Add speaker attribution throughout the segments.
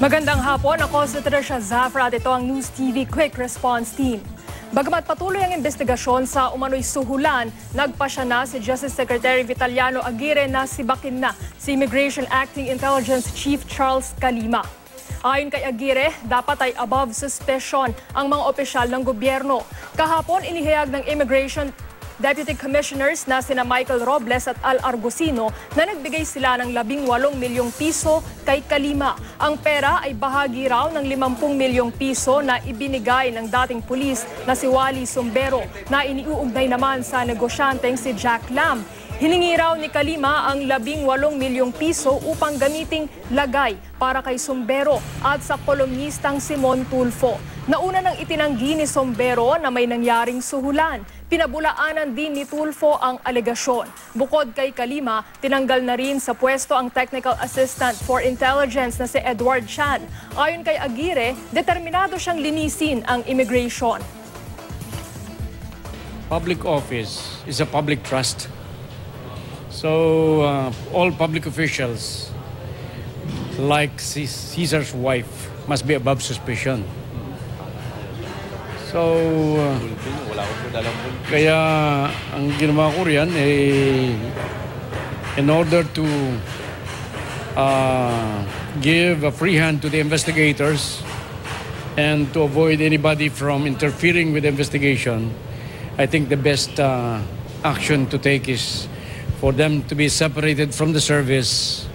Speaker 1: Magandang hapon, ako si Tricia Zafra at ito ang News TV Quick Response Team. Bagamat patuloy ang investigasyon sa umano'y suhulan, nagpasya na si Justice Secretary Vitaliano Aguirre na sibakin na si Immigration Acting Intelligence Chief Charles Calima. Ayon kay Aguirre, dapat ay above suspicion ang mga opisyal ng gobyerno. Kahapon, inihayag ng Immigration Deputy Commissioners na sina Michael Robles at Al Argusino na nagbigay sila ng 18 milyong piso kay Calima. Ang pera ay bahagi raw ng 50 milyong piso na ibinigay ng dating pulis na si Wally Sumbero na iniuugnay naman sa negosyanteng si Jack Lam. Hiningi raw ni Calima ang 18 milyong piso upang gamiting lagay para kay Sumbero at sa kolumnistang Simon Tulfo. Nauna nang itinanggi ni Sumbero na may nangyaring suhulan. Pinabulaanan din ni Tulfo ang alegasyon. Bukod kay Calima, tinanggal na rin sa pwesto ang Technical Assistant for Intelligence na si Edward Chan. Ayon kay Aguirre, determinado siyang linisin ang immigration.
Speaker 2: Public office is a public trust. So all public officials, like Caesar's wife, must be above suspicion. So, kaya ang ginawa ko riyan, in order to give a free hand to the investigators and to avoid anybody from interfering with the investigation, I think the best action to take is for them to be separated from the service.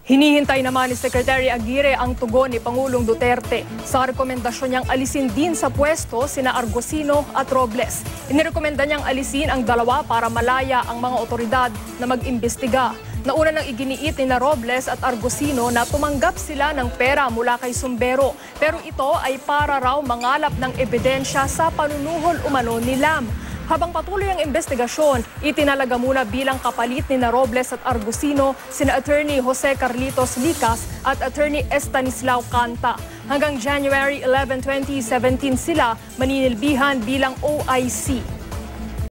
Speaker 1: Hinihintay naman ni Secretary Aguirre ang tugon ni Pangulong Duterte sa rekomendasyon niyang alisin din sa pwesto sina Argusino at Robles. Inirekomenda niyang alisin ang dalawa para malaya ang mga otoridad na mag-imbestiga. Nauna nang iginiit ni Robles at Argusino na tumanggap sila ng pera mula kay Sumbero. Pero ito ay para raw mangalap ng ebidensya sa panunuhol umano ni Lam. Habang patuloy ang investigasyon, itinalaga muna bilang kapalit ni Robles at Argusino sina Attorney Jose Carlitos Licas at Attorney Estanislao Canta. Hanggang January 11, 2017 sila maninilbihan bilang OIC.